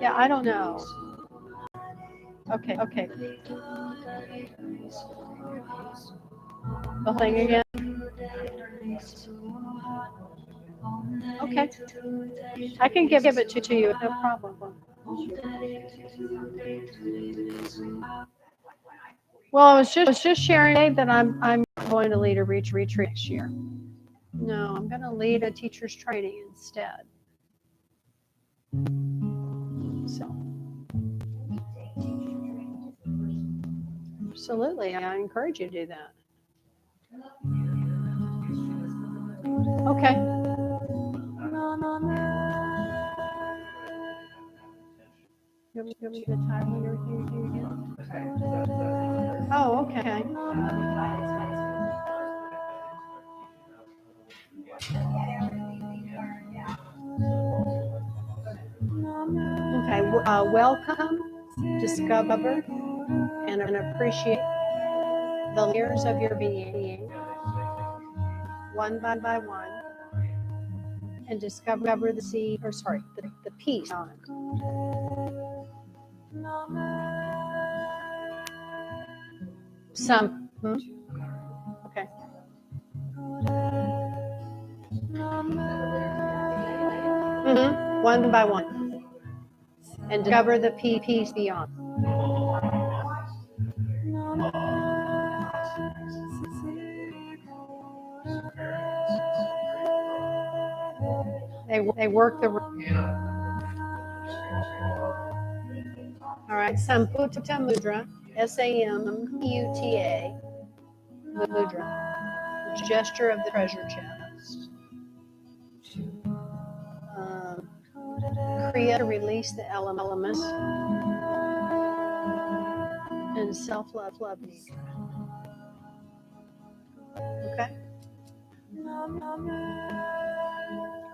Yeah, I don't know. Okay. The whole thing again. Okay. I can give it to you. No problem. Well, I was just sharing today that I'm going to lead a retreat next year. No, I'm going to lead a teacher's training instead. So, absolutely, I encourage you to do that. Okay. You want me to get the time and everything again? Oh, okay. Okay. Welcome, discover, and appreciate the layers of your being, one by one, and discover the seed, or sorry, the peace on. Some. Okay. One by one, and discover the peace beyond. They work the. All right, Samputa Mudra, Samputa Mudra, gesture of the treasure chest. Kriya to release the elements and self-love Nidra. Okay.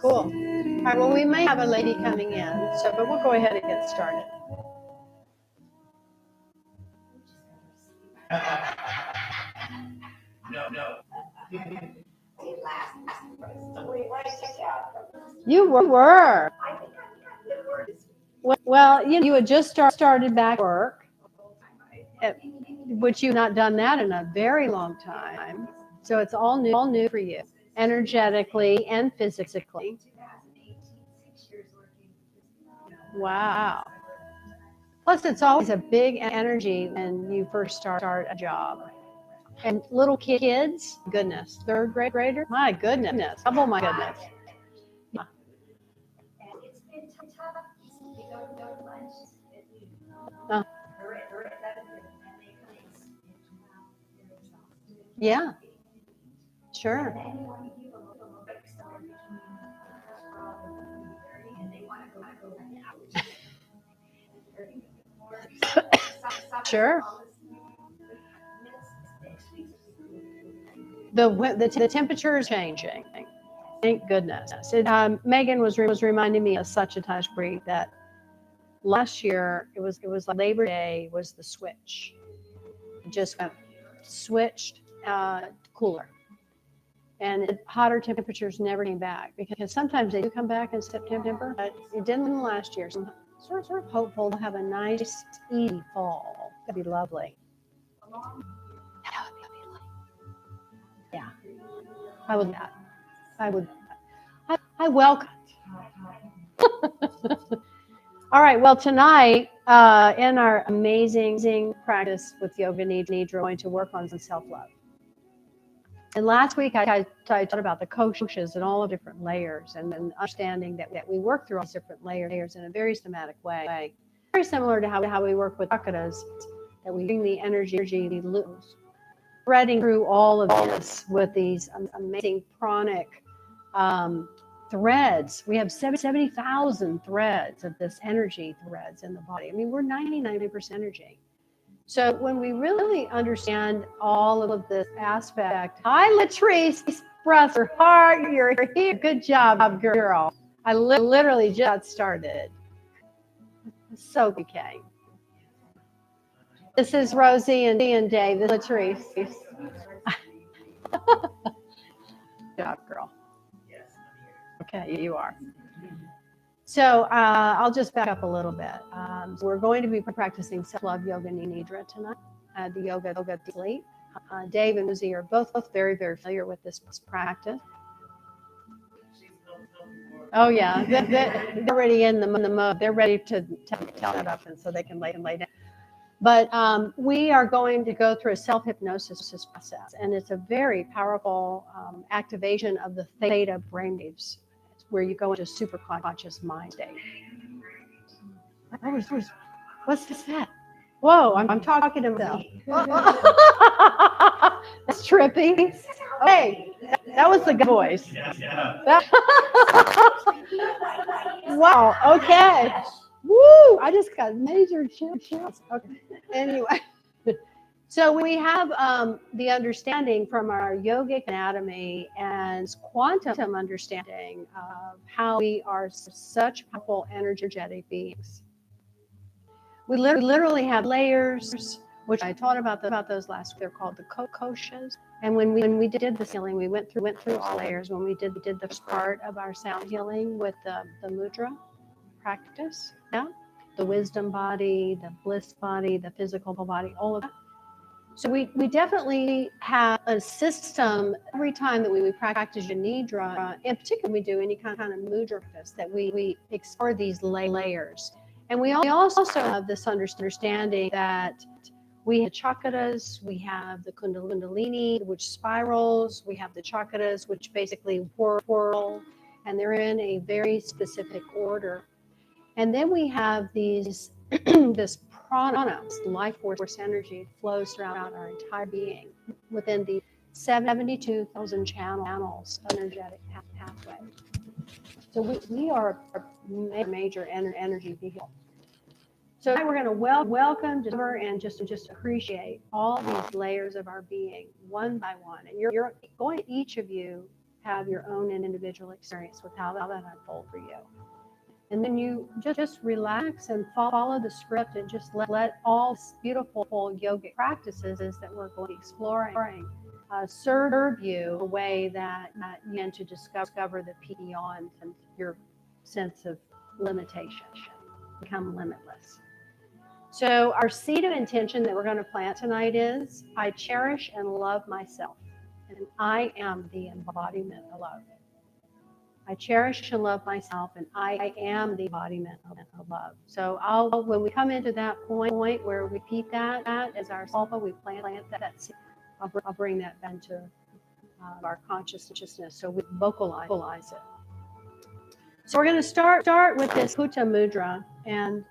Cool. All right. Well, we may have a lady coming in, but we'll go ahead and get started. You were. Well, you had just started back work, which you've not done that in a very long time. So it's all new for you, energetically and physically. Wow. Plus, it's always a big energy when you first start a job. And little kids, goodness, third grader, my goodness, double my goodness. Yeah, sure. Sure. The temperature is changing. Thank goodness. Megan was reminding me of such a touch, Bree, that last year it was like Labor Day was the switch. It just switched cooler, and hotter temperatures never came back, because sometimes they do come back in September, but it didn't last year. So I'm sort of hopeful to have a nice, easy fall. That'd be lovely. Yeah, I would. I welcome. All right. Well, tonight, in our amazing practice with Yoga Nidra, we're going to work on some self-love. And last week, I talked about the koshas and all the different layers, and then understanding that we work through all these different layers in a very systematic way. Very similar to how we work with chakras, that we bring the energy loose, threading through all of this with these amazing pranic threads. We have 70,000 threads of this energy threads in the body. I mean, we're 99% energy. So when we really understand all of this aspect, hi Latrice, bless her heart, you're here. Good job, girl. I literally just started. So okay. This is Rosie and Dave. This is Latrice. Good job, girl. Okay, you are. So I'll just back up a little bit. So we're going to be practicing self-love yoga Nidra tonight, the yoga sleep. Dave and Lucy are both very, very familiar with this practice. Oh yeah, they're already in the mode. They're ready to tell that up, and so they can lay down. But we are going to go through a self-hypnosis process, and it's a very powerful activation of the theta brainwaves, where you go into super conscious mind state. What's that? Whoa, I'm talking to myself. That's trippy. Hey, that was the good voice. Wow, okay. Woo, I just got major chills. Okay, anyway. So we have the understanding from our yogic anatomy and quantum understanding of how we are such powerful energetic beings. We literally have layers, which I taught about those last week. They're called the koshas. And when we did the healing, we went through all layers. When we did the first part of our sound healing with the mudra practice, yeah, the wisdom body, the bliss body, the physical body, all of that. So we definitely have a system every time that we practice Nidra, in particular we do any kind of mudra practice, that we explore these layers. And we also have this understanding that we have chakras, we have the kundalini, which spirals, we have the chakras, which basically whirl, and they're in a very specific order. And then we have these this prana, life force energy, flows throughout our entire being within the 72,000 channels energetic pathway. So we are a major energy vehicle. So we're going to welcome, discover, and just appreciate all these layers of our being one by one. And you're going to each of you have your own individual experience with how that unfolds for you. And then you just relax and follow the script, and just let all these beautiful yogic practices that we're going to be exploring serve you a way that you begin to discover the beyond and your sense of limitation, become limitless. So our seed of intention that we're going to plant tonight is, I cherish and love myself, and I am the embodiment of love. I cherish and love myself, and I am the embodiment of love. So when we come into that point where we repeat that as our salva, we plant that seed. I'll bring that back into our consciousness, so we vocalize it. So we're going to start with this Putta Mudra, and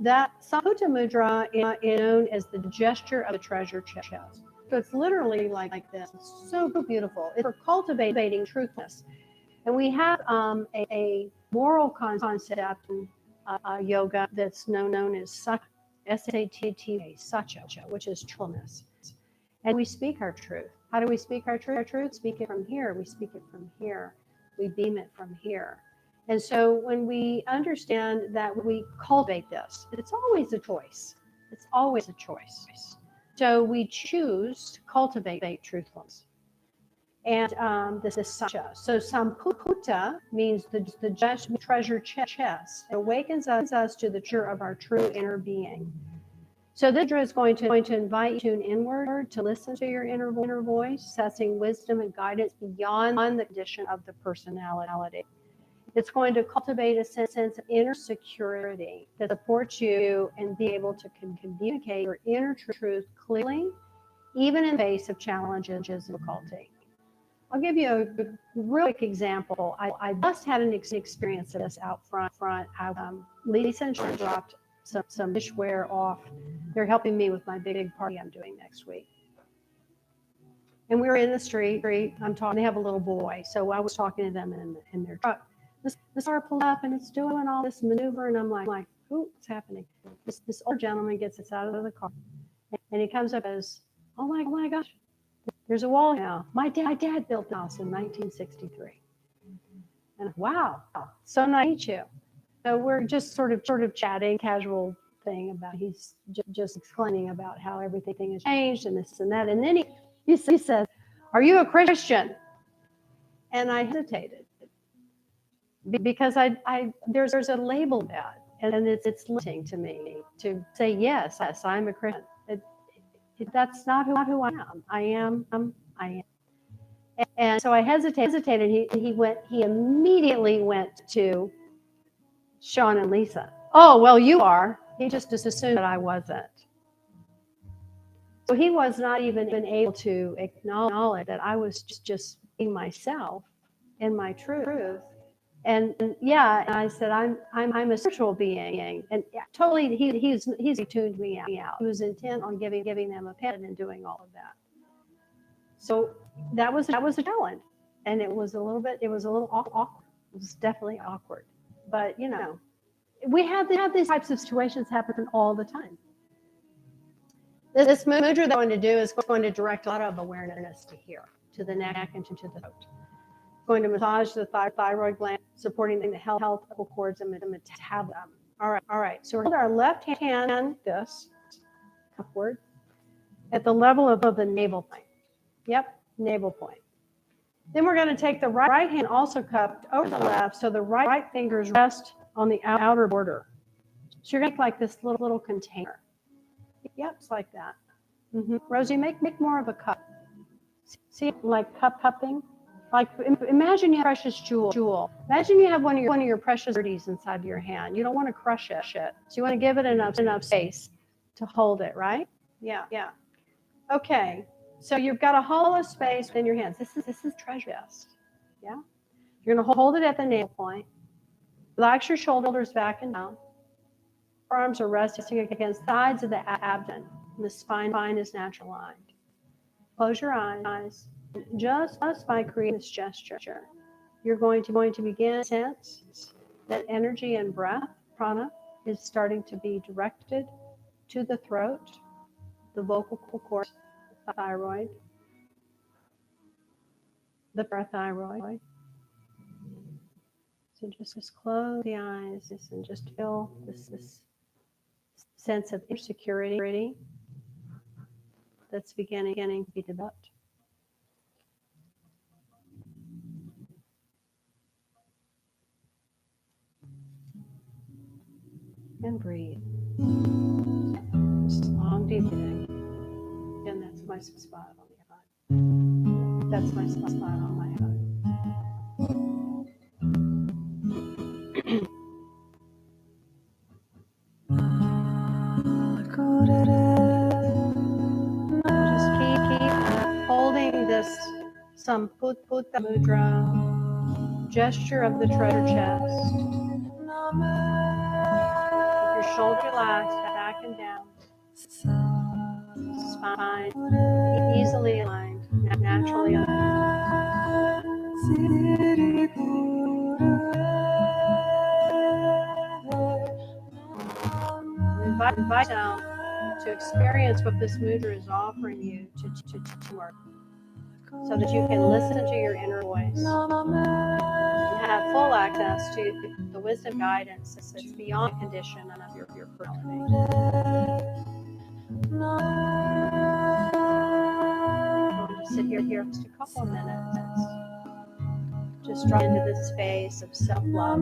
that Putta Mudra is known as the gesture of the treasure chest. So it's literally like this. It's so beautiful. It's for cultivating truthfulness. And we have a moral concept in yoga that's known as S-A-T-T-A, Satya, which is truthfulness. And we speak our truth. How do we speak our truth? Our truth, speak it from here. We speak it from here. We beam it from here. And so when we understand that we cultivate this, it's always a choice. It's always a choice. So we choose to cultivate truthfulness. And this is Satya. So Samputta means the treasure chest. It awakens us to the treasure of our true inner being. So this is going to invite you to tune inward, to listen to your inner voice, assessing wisdom and guidance beyond the condition of the personality. It's going to cultivate a sense of inner security that supports you and be able to communicate your inner truth clearly, even in the face of challenges and difficulty. I'll give you a real quick example. I just had an experience of this out front. Lisa and Sharon dropped some dishware off. They're helping me with my big party I'm doing next week. And we were in the street. I'm talking. They have a little boy, so I was talking to them in their truck. This car pulled up and it's doing all this maneuver, and I'm like, what's happening? This older gentleman gets us out of the car, and he comes up as, oh my gosh. There's a wall now. My dad built the house in 1963. And wow, so nice to meet you. So we're just sort of chatting, casual thing about, he's just explaining about how everything has changed and this and that. And then he says, are you a Christian? And I hesitated. because there's a label that, and it's limiting to me to say yes, I'm a Christian. That's not who I am. I am. And so I hesitated. He immediately went to Sean and Lisa. Oh, well, you are. He just assumed that I wasn't. So he was not even able to acknowledge that I was just being myself in my truth. And yeah, and I said, I'm a spiritual being, and totally, he's tuned me out. He was intent on giving them a pen and doing all of that. So that was a challenge, and it was a little awkward. It was definitely awkward, but we have these types of situations happen all the time. This mudra that I'm going to do is going to direct a lot of awareness to here, to the neck and to the throat. Going to massage the thyroid gland, supporting the health cords and metabolism. All right. So we're holding our left hand this upward at the level of the navel point. Yep, navel point. Then we're going to take the right hand also cupped over the left, so the right fingers rest on the outer border. So you're going to make like this little container. Yep, it's like that. Rosie, make more of a cup. See, like cupping. Like imagine you have a precious jewel. Imagine you have one of your precious birdies inside your hand. You don't want to crush it. So you want to give it enough space to hold it, right? Yeah. Okay. So you've got a hollow space in your hands. This is treasure chest. Yeah. You're going to hold it at the navel point. Relax your shoulders back and down. Arms are resting against the sides of the abdomen. And the spine is naturally aligned. Close your eyes. Just by creating this gesture, you're going to begin to sense that energy and breath, prana, is starting to be directed to the throat, the vocal cord, the thyroid, the parathyroid. So just close the eyes and just feel this sense of insecurity that's beginning to be developed. And breathe. Just long, deep breathing. And that's my spot on the heart. That's my spot on my heart. Just keep holding this Samputta Mudra, gesture of the treasure chest. Keep your shoulder relaxed, back and down. Spine easily aligned, naturally aligned. Invite yourself to experience what this mudra is offering you to work, so that you can listen to your inner voice and have full access to the wisdom guidance that's beyond the condition of your personality. I'm going to sit here just a couple of minutes. Just drop into this space of self-love.